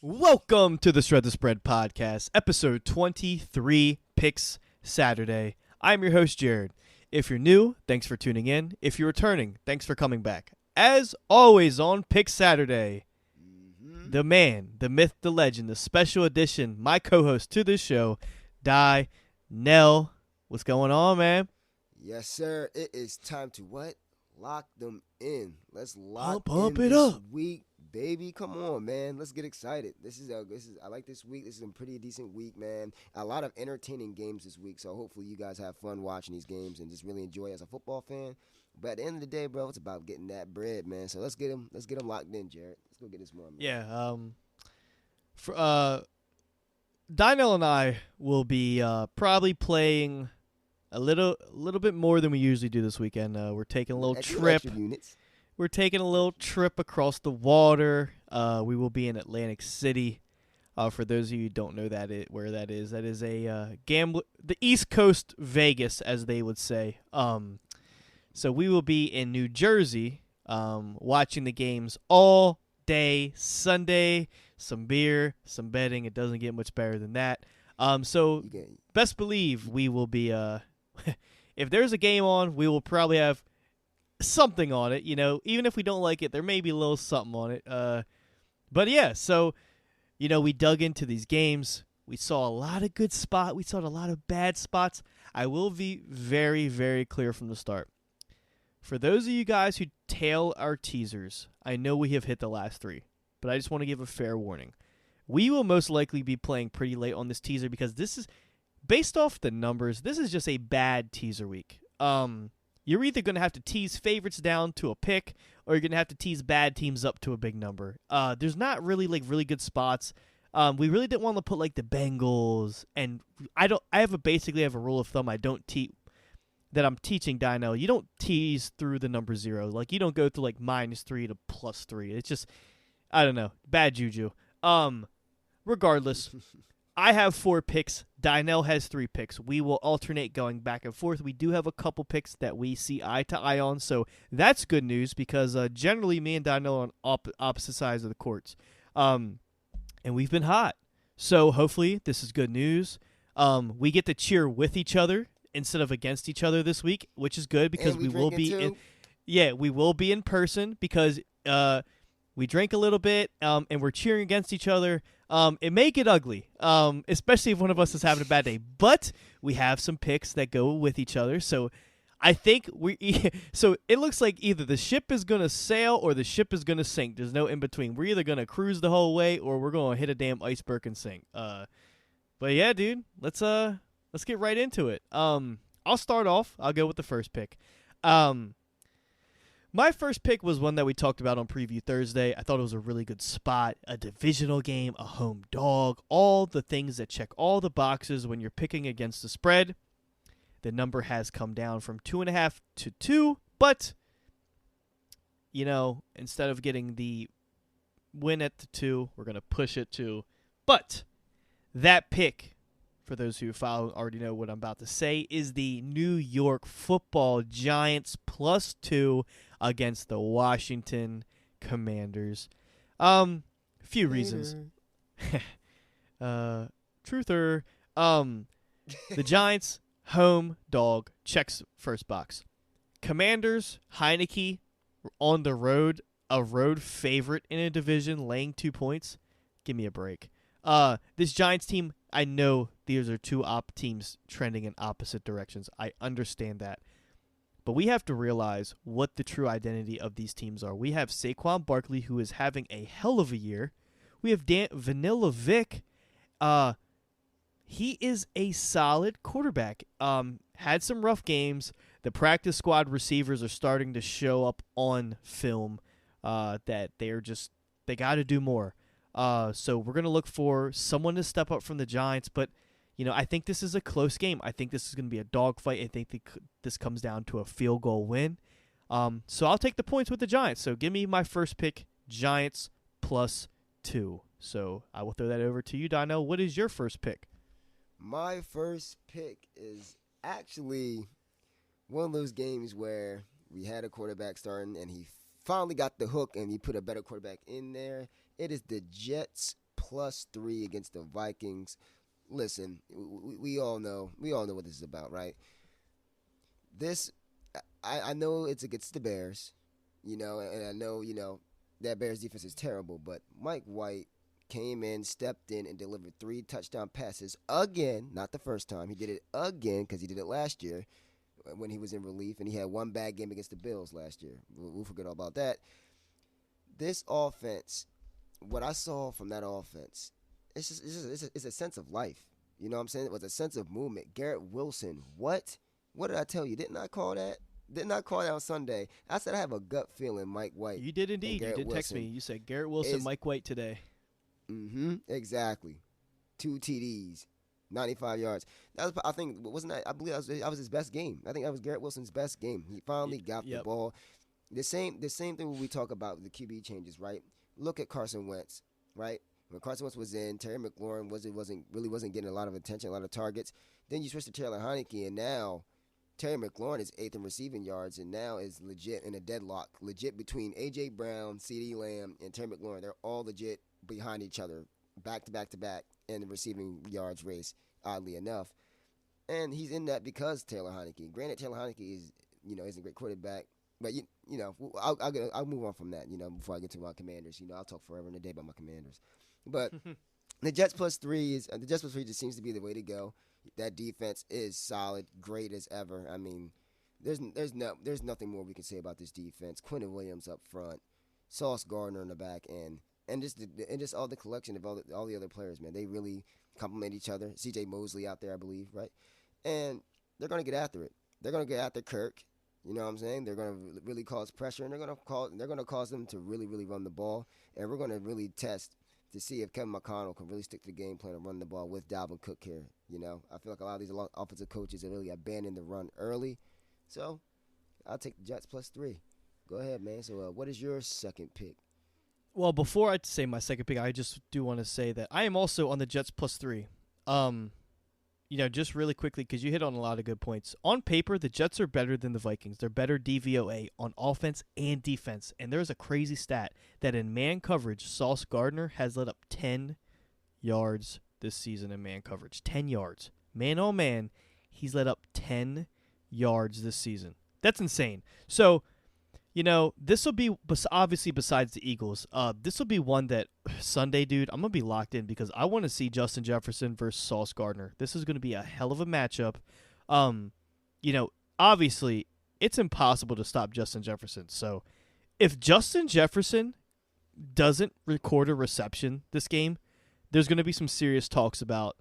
Welcome to the Shred the Spread podcast, episode 23, Picks Saturday. I'm your host, Jared. If you're new, thanks for tuning in. If you're returning, thanks for coming back. As always on Picks Saturday, the man, the myth, the legend, the special edition, my co-host to this show, Nell. What's going on, man? Yes, sir. It is time to what? Lock them in. Let's lock Pump in it this up. week, baby. Come on, man. Let's get excited. I like this week. This is a pretty decent week, man. A lot of entertaining games this week. So hopefully you guys have fun watching these games and just really enjoy as a football fan. But at the end of the day, bro, it's about getting that bread, man. So let's get them locked in, Jared. Let's go get this one, man. Yeah. Dynel and I will be probably playing a little bit more than we usually do this weekend. We're taking a little trip. Extra units. We're taking a little trip across the water. We will be in Atlantic City. For those of you who don't know where that is a the East Coast Vegas, as they would say. So we will be in New Jersey, watching the games all day Sunday. Some beer, some betting. It doesn't get much better than that. So best believe we will be. If there's a game on, we will probably have something on it. You know, even if we don't like it, there may be a little something on it. But yeah, so we dug into these games. We saw a lot of good spots. We saw a lot of bad spots. I will be very, very clear from the start. For those of you guys who tail our teasers, I know we have hit the last three, but I just want to give a fair warning. We will most likely be playing pretty late on this teaser because this is, based off the numbers, this is just a bad teaser week. You're either going to have to tease favorites down to a pick, or you're going to have to tease bad teams up to a big number. There's not really really good spots. We really didn't want to put like the Bengals, and I basically have a rule of thumb. That I'm teaching Dino. You don't tease through the number 0. Like, you don't go through like -3 to +3. It's just, I don't know, bad juju. Regardless, I have 4 picks. Dynel has 3 picks. We will alternate going back and forth. We do have a couple picks that we see eye to eye on, so that's good news because generally me and Dynel are on opposite sides of the courts. And we've been hot. So hopefully this is good news. We get to cheer with each other instead of against each other this week, which is good because we will be in person because we drink a little bit and we're cheering against each other. It may get ugly, especially if one of us is having a bad day. But we have some picks that go with each other, so I think so it looks like either the ship is going to sail or the ship is going to sink. There's no in between. We're either going to cruise the whole way or we're going to hit a damn iceberg and sink. But yeah, dude, let's get right into it. I'll start off. I'll go with the first pick. My first pick was one that we talked about on Preview Thursday. I thought it was a really good spot, a divisional game, a home dog, all the things that check all the boxes when you're picking against the spread. The number has come down from 2.5 to 2, but, instead of getting the win at the 2, we're going to push it to. But that pick, for those who follow already know what I'm about to say, is the New York Football Giants +2 against the Washington Commanders. Few reasons. Truther. The Giants, home dog, checks first box. Commanders, Heineke, on the road, a road favorite in a division, laying 2 points. Give me a break. This Giants team, I know these are two teams trending in opposite directions. I understand that. But we have to realize what the true identity of these teams are. We have Saquon Barkley, who is having a hell of a year. We have Vanilla Vic. He is a solid quarterback. Had some rough games. The practice squad receivers are starting to show up on film that they got to do more. So we're going to look for someone to step up from the Giants, but I think this is a close game. I think this is going to be a dogfight. I think this comes down to a field goal win. So I'll take the points with the Giants. So give me my first pick, Giants +2. So I will throw that over to you, Dino. What is your first pick? My first pick is actually one of those games where we had a quarterback starting and he finally got the hook and he put a better quarterback in there. It is the Jets +3 against the Vikings. Listen, we all know what this is about, right? This, I know it's against the Bears, and I know, that Bears defense is terrible, but Mike White came in, stepped in, and delivered 3 touchdown passes again. Not the first time. He did it again because he did it last year when he was in relief, and he had one bad game against the Bills last year. We'll forget all about that. This offense, what I saw from that offense, it's a sense of life. You know what I'm saying? It was a sense of movement. Garrett Wilson, what? What did I tell you? Didn't I call that? Didn't I call that on Sunday? I said I have a gut feeling Mike White. You did indeed. You did text me. You said Garrett Wilson, Mike White today. Exactly. 2 TDs, 95 yards. That was, I think, wasn't that? I believe that was his best game. I think that was Garrett Wilson's best game. He finally got the ball. The same thing when we talk about the QB changes, right? Look at Carson Wentz, right? When Carson Wentz was in, Terry McLaurin wasn't getting a lot of attention, a lot of targets. Then you switch to Taylor Heinicke, and now Terry McLaurin is 8th in receiving yards, and now is legit in a deadlock, legit between A.J. Brown, CeeDee Lamb, and Terry McLaurin. They're all legit behind each other, back to back to back, in the receiving yards race, oddly enough. And he's in that because Taylor Heinicke. Granted, Taylor Heinicke is a great quarterback, but I'll move on from that. Before I get to my Commanders, I'll talk forever and a day about my Commanders. But the Jets +3 just seems to be the way to go. That defense is solid, great as ever. I mean, there's nothing more we can say about this defense. Quentin Williams up front, Sauce Gardner in the back end, and just all the collection of all the other players, man. They really complement each other. C.J. Mosley out there, I believe, right? And they're gonna get after it. They're gonna get after Kirk. You know what I'm saying? They're gonna really cause pressure, and they're gonna cause them to really, really run the ball, and we're gonna really test to see if Kevin McConnell can really stick to the game plan and run the ball with Dalvin Cook here. I feel like a lot of these offensive coaches have really abandoned the run early. So I'll take the Jets +3. Go ahead, man. So what is your second pick? Well, before I say my second pick, I just do want to say that I am also on the Jets +3. Just really quickly, because you hit on a lot of good points. On paper, the Jets are better than the Vikings. They're better DVOA on offense and defense. And there's a crazy stat that in man coverage, Sauce Gardner has let up 10 yards this season in man coverage. 10 yards. Man on man, he's let up 10 yards this season. That's insane. So, this will be, obviously besides the Eagles, this will be one that Sunday, dude, I'm going to be locked in because I want to see Justin Jefferson versus Sauce Gardner. This is going to be a hell of a matchup. Obviously, it's impossible to stop Justin Jefferson. So, if Justin Jefferson doesn't record a reception this game, there's going to be some serious talks about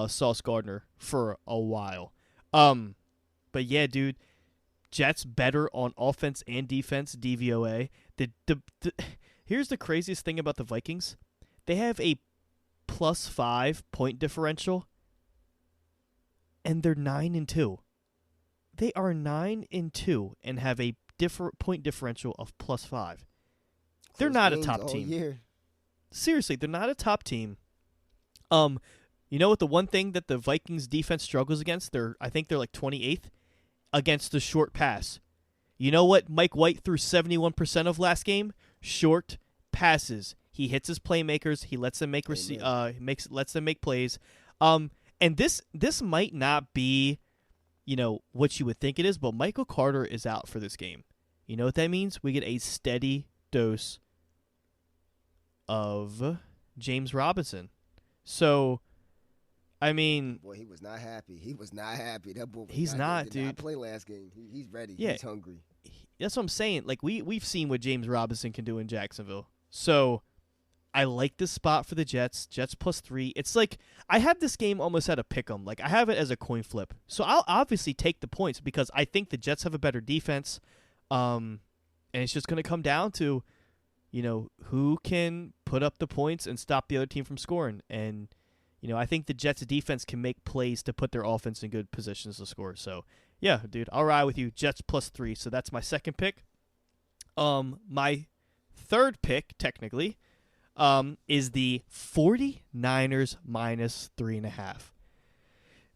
Sauce Gardner for a while. But yeah, dude, Jets better on offense and defense, DVOA. Here's the craziest thing about the Vikings. They have a +5 point differential, and they're 9-2. They are 9-2 and have a point differential of +5. They're not a top team. Year. Seriously, they're not a top team. You know what? The one thing that the Vikings defense struggles against, I think they're like 28th against the short pass. You know what Mike White threw 71% of last game? Short passes. He hits his playmakers. He lets them make lets them make plays. And this might not be, what you would think it is, but Michael Carter is out for this game. You know what that means? We get a steady dose of James Robinson. So, I mean, boy, he was not happy. That boy. He's not, dude. Not play last game. He's ready. Yeah. He's hungry. That's what I'm saying. Like we've seen what James Robinson can do in Jacksonville. So, I like this spot for the Jets. Jets +3. It's like I have this game almost at a pick'em. Like I have it as a coin flip. So I'll obviously take the points because I think the Jets have a better defense. And it's just going to come down to, who can put up the points and stop the other team from scoring. And I think the Jets' defense can make plays to put their offense in good positions to score. So, yeah, dude, I'll ride with you. Jets +3. So that's my second pick. My third pick, technically, is the 49ers -3.5.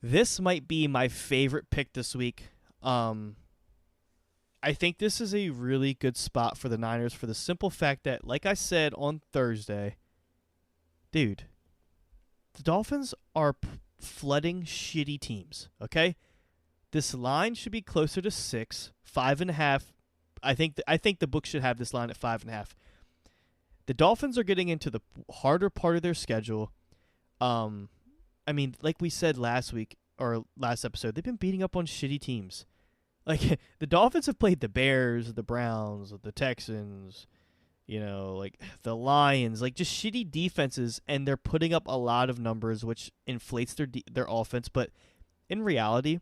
This might be my favorite pick this week. I think this is a really good spot for the Niners for the simple fact that, like I said on Thursday, dude, the Dolphins are flooding shitty teams. Okay, this line should be closer to 6, 5.5. I think the book should have this line at 5.5. The Dolphins are getting into the harder part of their schedule. I mean, like we said last week or last episode, they've been beating up on shitty teams. Like the Dolphins have played the Bears, the Browns, the Texans, like the Lions, like just shitty defenses, and they're putting up a lot of numbers, which inflates their offense. But in reality,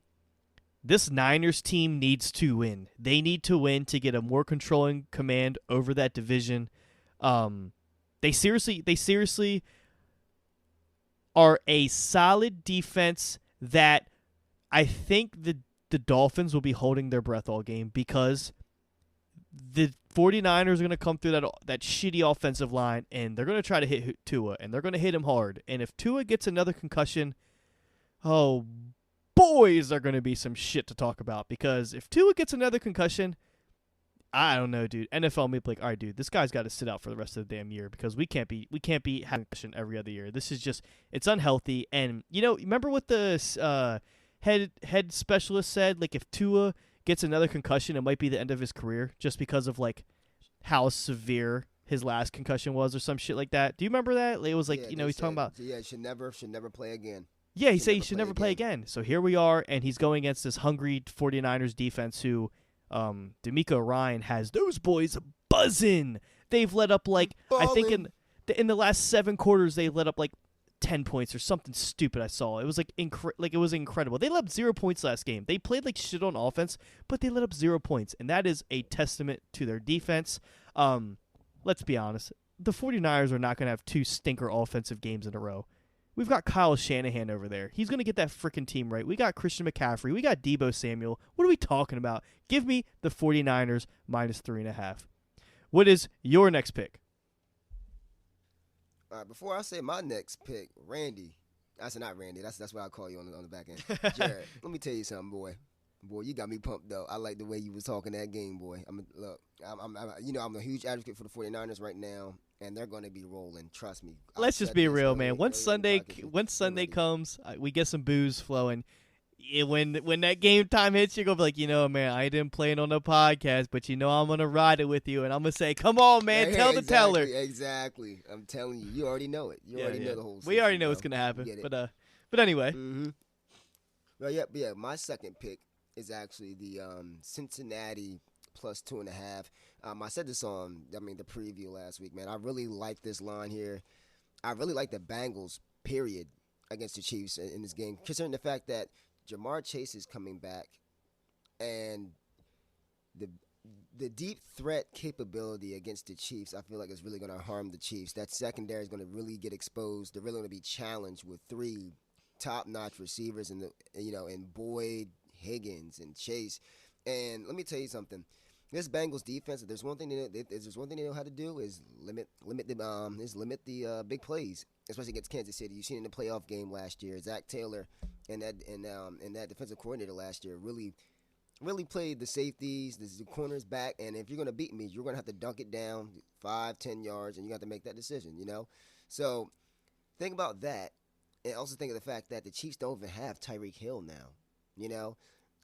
this Niners team needs to win. They need to win to get a more controlling command over that division. They seriously are a solid defense that I think the Dolphins will be holding their breath all game, because the 49ers are going to come through that shitty offensive line, and they're going to try to hit Tua, and they're going to hit him hard. And if Tua gets another concussion, oh boy, is there going to be some shit to talk about. Because if Tua gets another concussion, I don't know, dude. NFL may be like, all right, dude, this guy's got to sit out for the rest of the damn year, because we can't be having a concussion every other year. This is just, it's unhealthy. And remember what the head specialist said? Like, if Tua gets another concussion, it might be the end of his career, just because of like how severe his last concussion was, or some shit like that. Do you remember that? It was like, he's talking about, should never play again. Yeah, he said he should never play again. So here we are, and he's going against this hungry 49ers defense who, D'Amico Ryan has those boys buzzing. They've let up like, I think in the last 7 quarters, they let up like 10 points or something stupid. I saw it was like it was incredible. They let up 0 points last game. They played like shit on offense, but they let up 0 points, and that is a testament to their defense. Let's be honest, the 49ers are not going to have 2 stinker offensive games in a row. We've got Kyle Shanahan over there. He's going to get that freaking team right. We got Christian McCaffrey. We got Deebo Samuel. What are we talking about? Give me the 49ers minus 3.5. What is your next pick? All right, before I say my next pick, Randy. I said not Randy. That's what I call you on the back end. Jared, let me tell you something, boy. Boy, you got me pumped though. I like the way you was talking that game, boy. I'm a huge advocate for the 49ers right now, and they're going to be rolling. Trust me. Let's just be real, man. Once Sunday comes, we get some booze flowing. When that game time hits, you're going to be like, man, I didn't play it on the podcast, but I'm going to ride it with you, and I'm going to say, come on, man, tell the teller. Exactly. I'm telling you. You already know it. You already know the whole thing. We already know what's going to happen. But anyway. Mm-hmm. Well, yeah, my second pick is actually the Cincinnati plus 2.5. I said this on, the preview last week, man. I really like this line here. I really like the Bengals, period, against the Chiefs in this game, considering the fact that Jamar Chase is coming back, and the deep threat capability against the Chiefs, I feel like is really going to harm the Chiefs. That secondary is going to really get exposed. They're really going to be challenged with 3 top-notch receivers in Boyd, Higgins, and Chase. And let me tell you something. This Bengals defense, if there's one thing they know how to do, is limit the big plays, especially against Kansas City. You've seen in the playoff game last year, Zach Taylor and that defensive coordinator last year really played the safeties, the corners back. And if you're going to beat me, you're going to have to dunk it down 5-10 yards, and you have to make that decision. So think about that, and also think of the fact that the Chiefs don't even have Tyreek Hill now.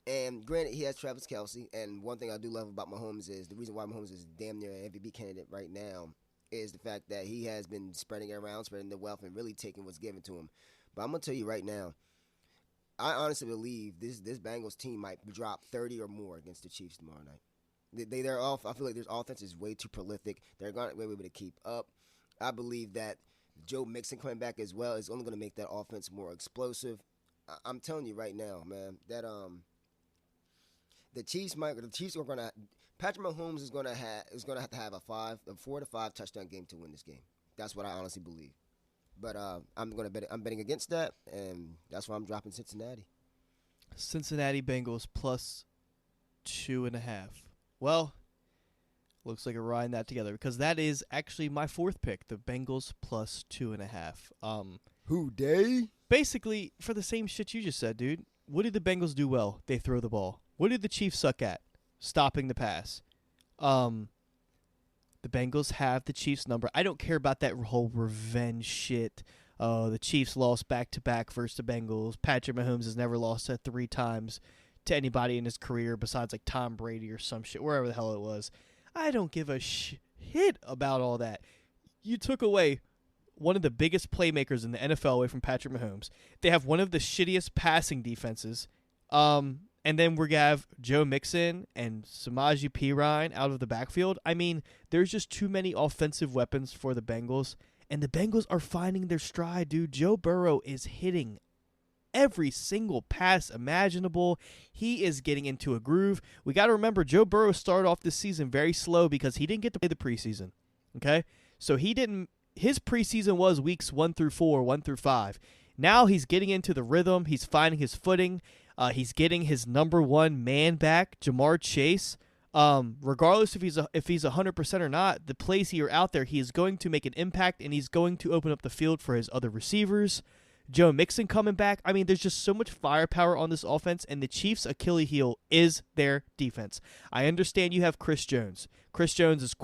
And granted, he has Travis Kelce, and one thing I do love about Mahomes is the reason why Mahomes is damn near an MVP candidate right now is the fact that he has been spreading it around, spreading the wealth, and really taking what's given to him. But I'm going to tell you right now, I honestly believe this Bengals team might drop 30 or more against the Chiefs tomorrow night. They're off. I feel like their offense is way too prolific. They're going to be able to keep up. I believe that Joe Mixon coming back as well is only going to make that offense more explosive. I'm telling you right now, man, that the Chiefs are going to Patrick Mahomes is going to have to have a 4 to 5 touchdown game to win this game. That's what I honestly believe. But I'm betting against that, and that's why I'm dropping Cincinnati. Cincinnati Bengals plus 2.5. Well, looks like we're riding that together, because that is actually my 4th pick, the Bengals plus 2.5. Who dey? Basically, for the same shit you just said, dude. What did the Bengals do well? They throw the ball. What did the Chiefs suck at? Stopping the pass. The Bengals have the Chiefs number. I don't care about that whole revenge shit. The Chiefs lost back-to-back versus the Bengals. Patrick Mahomes has never lost 3 times to anybody in his career besides like Tom Brady or some shit, wherever the hell it was. I don't give a shit about all that. You took away one of the biggest playmakers in the NFL away from Patrick Mahomes. They have one of the shittiest passing defenses. And then we're going to have Joe Mixon and Samaje Perine out of the backfield. I mean, there's just too many offensive weapons for the Bengals. And the Bengals are finding their stride, dude. Joe Burrow is hitting every single pass imaginable. He is getting into a groove. We got to remember, Joe Burrow started off this season very slow because he didn't get to play the preseason. Okay? So his preseason was weeks 1 through 4, 1 through 5. Now he's getting into the rhythm. He's finding his footing. He's getting his number one man back, Jamar Chase. Regardless if he's 100% or not, the plays he are out there, he is going to make an impact, and he's going to open up the field for his other receivers. Joe Mixon coming back. I mean, there's just so much firepower on this offense, and the Chiefs' Achilles heel is their defense. I understand you have Chris Jones. Chris Jones is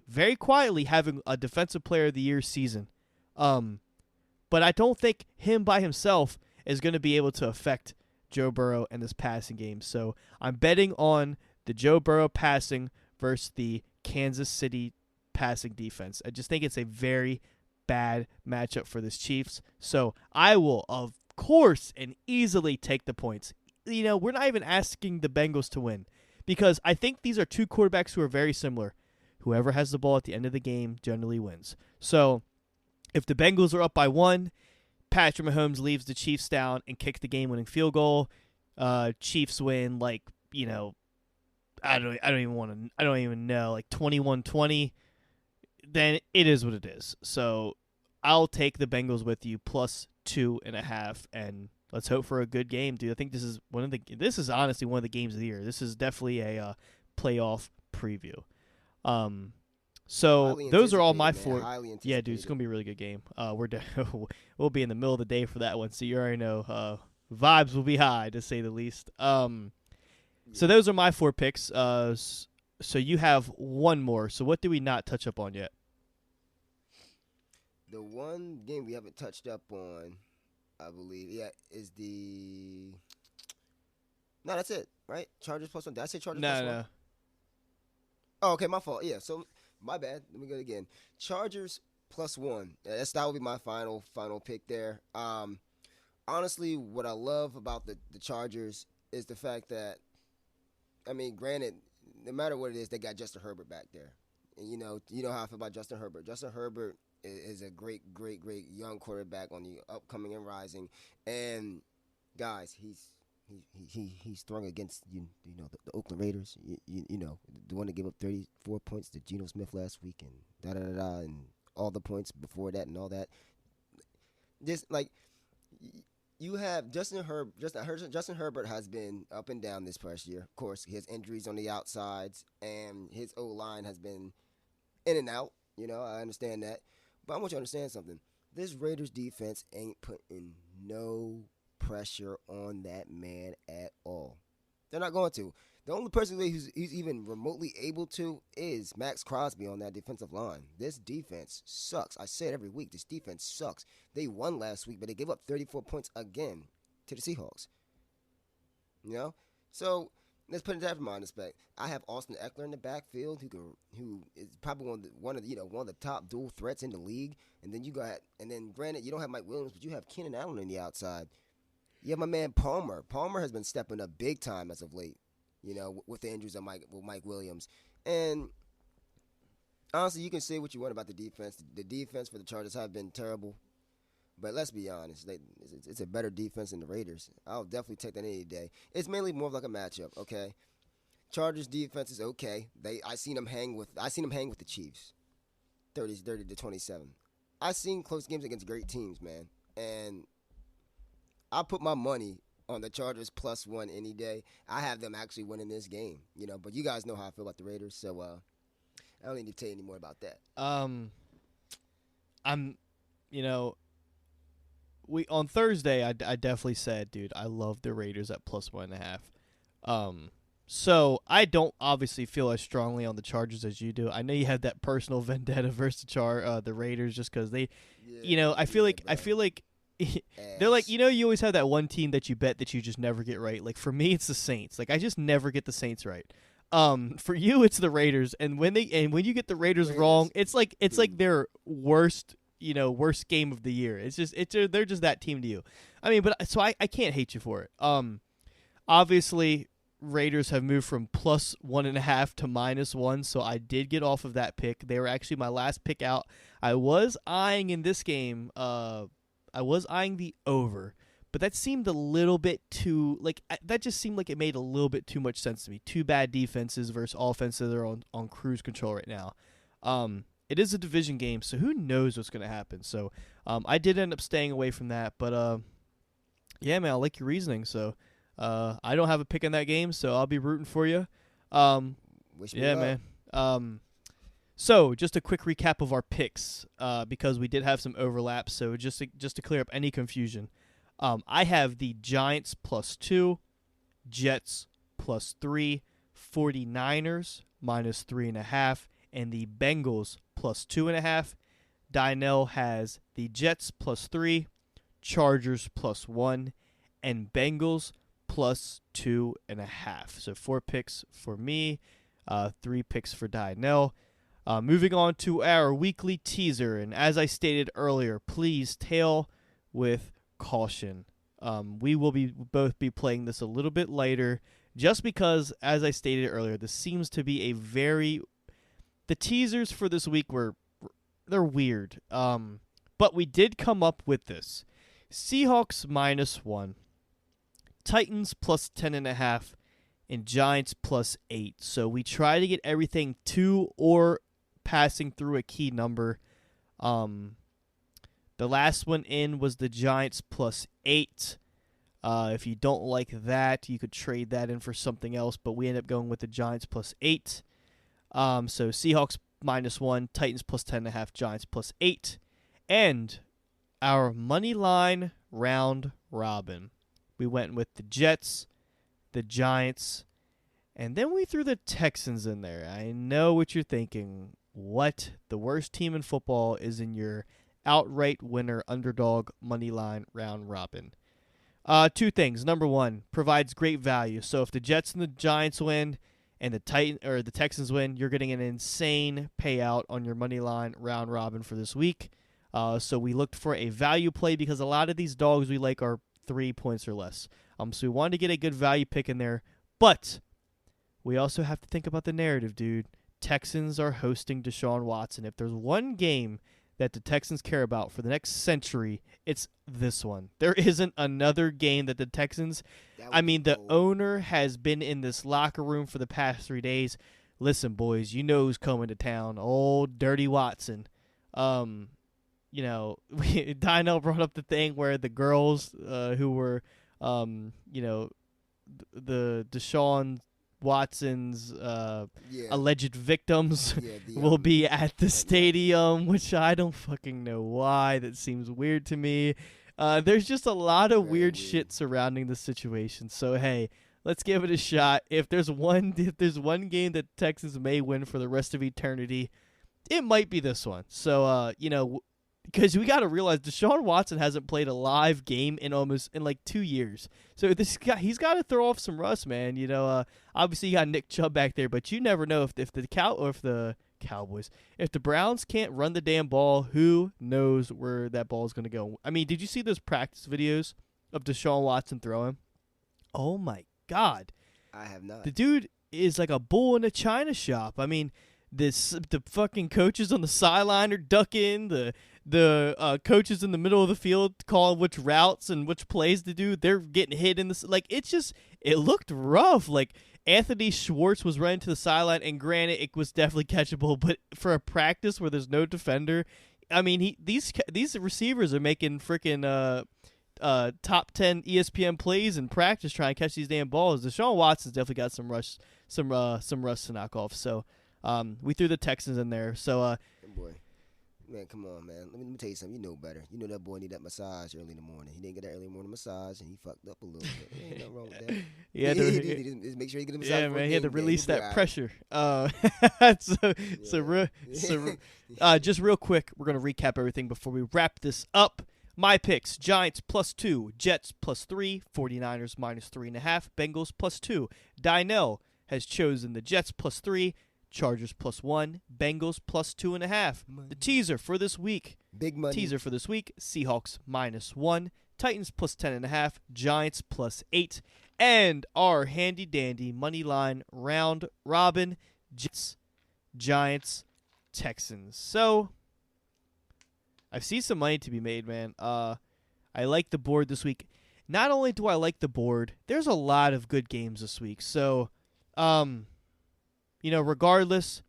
very quietly having a Defensive Player of the Year season. But I don't think him by himself is going to be able to affect Joe Burrow and this passing game. So I'm betting on the Joe Burrow passing versus the Kansas City passing defense. I just think it's a very bad matchup for this Chiefs. So I will, of course, and easily take the points. You know, we're not even asking the Bengals to win because I think these are two quarterbacks who are very similar. Whoever has the ball at the end of the game generally wins. So if the Bengals are up by 1, Patrick Mahomes leaves the Chiefs down and kicks the game-winning field goal. Chiefs win, like, you know, I don't even know, like 21-20. Then it is what it is. So I'll take the Bengals with you plus 2.5, and let's hope for a good game, dude. I think this is honestly one of the games of the year. This is definitely a playoff preview. So those are all my 4. Yeah, dude, it's gonna be a really good game. We'll be in the middle of the day for that one, so you already know. Vibes will be high, to say the least. So those are my 4 picks. So you have one more. So what did we not touch up on yet? The one game we haven't touched up on, I believe, is the. No, that's it, right? Chargers plus 1. Did I say Chargers plus 1? No. Oh, okay, my fault. Yeah, so. My bad. Let me go again. Chargers plus 1. That would be my final pick there. Honestly, what I love about the Chargers is the fact that, I mean, granted, no matter what it is, they got Justin Herbert back there. And you know how I feel about Justin Herbert. Justin Herbert is a great young quarterback on the upcoming and rising. And guys, he's throwing against the Oakland Raiders. You know, the one that gave up 34 points to Geno Smith last week and and all the points before that and all that. Just like you have Justin Herbert has been up and down this past year. Of course, he has injuries on the outsides, and his O-line has been in and out. You know, I understand that, but I want you to understand something. This Raiders defense ain't putting no pressure on that man at all. They're not going to. The only person who's even remotely able to is Max Crosby on that defensive line. This defense sucks. I say it every week. This defense sucks. They won last week, but they gave up 34 points again to the Seahawks. You know? So let's put that in mind. I have Austin Eckler in the backfield, who is probably one of the top dual threats in the league. And then granted, you don't have Mike Williams, but you have Keenan Allen on the outside. You have my man Palmer. Palmer has been stepping up big time as of late, you know, with the injuries of Mike Williams. And honestly, you can say what you want about the defense. The defense for the Chargers have been terrible. But let's be honest, it's a better defense than the Raiders. I'll definitely take that any day. It's mainly more of like a matchup, okay? Chargers defense is okay. I seen them hang with the Chiefs, 30-27. I've seen close games against great teams, man, and I put my money on the Chargers plus 1 any day. I have them actually winning this game, you know. But you guys know how I feel about the Raiders, so I don't need to tell you any more about that. On Thursday, I definitely said, dude, I love the Raiders at plus 1.5. So I don't obviously feel as strongly on the Chargers as you do. I know you have that personal vendetta versus the Raiders, just because they, I feel like they're like, Ass. you always have that one team that you bet that you just never get right. Like for me, it's the Saints. Like I just never get the Saints right. For you, it's the Raiders, and when you get the Raiders wrong, it's like their worst worst game of the year. They're just that team to you. I mean, but so I can't hate you for it. Obviously, Raiders have moved from +1.5 to -1, so I did get off of that pick. They were actually my last pick out. I was eyeing in this game. I was eyeing the over, but that seemed a little bit too that just seemed like it made a little bit too much sense to me. Two bad defenses versus offenses that are on cruise control right now. It is a division game, so who knows what's going to happen. So I did end up staying away from that, but yeah, man, I like your reasoning. So I don't have a pick in that game, so I'll be rooting for you. Wish me Yeah, luck. man. So just a quick recap of our picks, because we did have some overlaps. So just to clear up any confusion, I have the Giants +2, Jets +3, 49ers -3.5, and the Bengals +2.5. Dynel has the Jets +3, Chargers +1, and Bengals +2.5. So 4 picks for me, 3 picks for Dynel. Moving on to our weekly teaser, and as I stated earlier, please tail with caution. We will both be playing this a little bit later, just because, as I stated earlier, this seems to be the teasers for this week they're weird. But we did come up with this: Seahawks -1, Titans +10.5, and Giants +8. So we try to get everything to or passing through a key number. The last one in was the Giants +8. If you don't like that, you could trade that in for something else, but we end up going with the Giants +8. So Seahawks -1, Titans +10.5, Giants +8. And our money line round robin, we went with the Jets, the Giants, and then we threw the Texans in there. I know what you're thinking. What? The worst team in football is in your outright winner underdog money line round robin. 2 things. Number 1, provides great value. So if the Jets and the Giants win and the Texans win, you're getting an insane payout on your money line round robin for this week. So we looked for a value play because a lot of these dogs we like are 3 points or less. So we wanted to get a good value pick in there, but we also have to think about the narrative, dude. Texans are hosting Deshaun Watson. If there's one game that the Texans care about for the next century, it's this one. There isn't another game that the Texans... the owner has been in this locker room for the past 3 days. Listen, boys, you know who's coming to town. Old Dirty Watson. Dynel brought up the thing where the girls who were, the Deshaun Watson's alleged victims will be at the stadium, which I don't fucking know why. That seems weird to me. There's just a lot of weird shit surrounding the situation. So hey, let's give it a shot. If there's one game that Texans may win for the rest of eternity, it might be this one. So because we got to realize Deshaun Watson hasn't played a live game in like 2 years. So he's got to throw off some rust, man. Obviously you got Nick Chubb back there, but you never know if the Cowboys, if the Browns can't run the damn ball, who knows where that ball is going to go. I mean, did you see those practice videos of Deshaun Watson throwing? Oh my God. I have not. The dude is like a bull in a china shop. I mean, the fucking coaches on the sideline are ducking. The coaches in the middle of the field calling which routes and which plays to do. They're getting hit in this. Like, it looked rough. Like, Anthony Schwartz was running to the sideline, and granted, it was definitely catchable. But for a practice where there's no defender, I mean, these receivers are making freaking top 10 ESPN plays in practice trying to catch these damn balls. Deshaun Watson's definitely got some rust to knock off. So we threw the Texans in there. So boy. Man, come on, man. Let me tell you something. You know better. You know that boy need that massage early in the morning. He didn't get that early morning massage, and he fucked up a little bit. Ain't nothing wrong with that. Yeah, Just make sure he get a massage. yeah, before man. He had to game day. release He'll be that all right. pressure. Just real quick, we're gonna recap everything before we wrap this up. My picks: Giants +2, Jets +3, 49ers -3.5, Bengals +2. Dynell has chosen the Jets +3, Chargers +1, Bengals +2.5. The teaser for this week: Big money. Seahawks -1, Titans +10.5, Giants +8, and our handy dandy money line round robin: Jets, Giants, Texans. So I see some money to be made, man. I like the board this week. Not only do I like the board, there's a lot of good games this week. So, regardless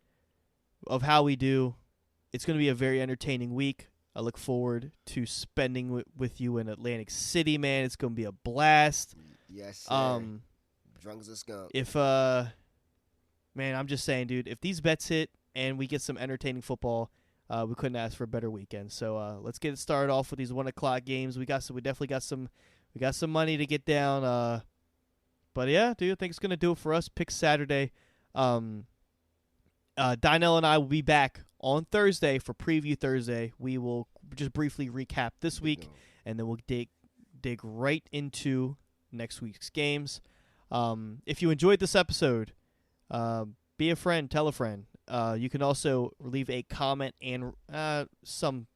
of how we do, it's going to be a very entertaining week. I look forward to spending with you in Atlantic City, man. It's going to be a blast. Yes, sir. Drunk as a skunk. I'm just saying, dude, if these bets hit and we get some entertaining football, we couldn't ask for a better weekend. So let's get it started off with these 1:00 games. We definitely got some money to get down. But yeah, dude, I think it's gonna do it for us. Pick Saturday. Dynell and I will be back on Thursday for Preview Thursday. We will just briefly recap this week, and then we'll dig right into next week's games. If you enjoyed this episode, be a friend, tell a friend. You can also leave a comment, and some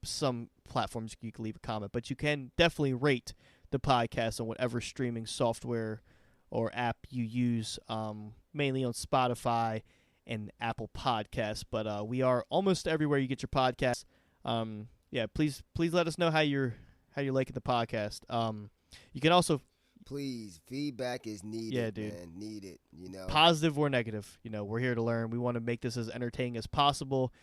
platforms you can leave a comment, but you can definitely rate the podcast on whatever streaming software or app you use, mainly on Spotify and Apple Podcasts. But we are almost everywhere you get your podcasts. Please let us know how you're liking the podcast. You can also Please, feedback is needed. Yeah, dude. Man. Needed, Positive or negative. We're here to learn. We want to make this as entertaining as possible.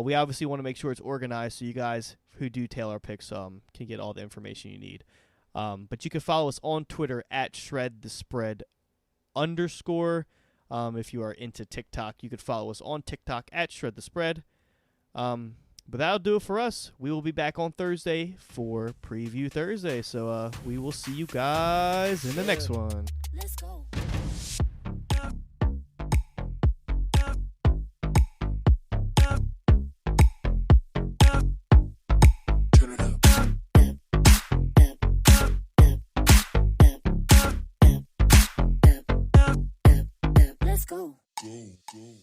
We obviously want to make sure it's organized so you guys who do tail our picks can get all the information you need. But you can follow us on Twitter at @ShredTheSpread_. If you are into TikTok, you could follow us on TikTok at @ShredTheSpread. But that'll do it for us. We will be back on Thursday for Preview Thursday. So we will see you guys in the next one. Let's go. Turn it up. Let's go. Go, go.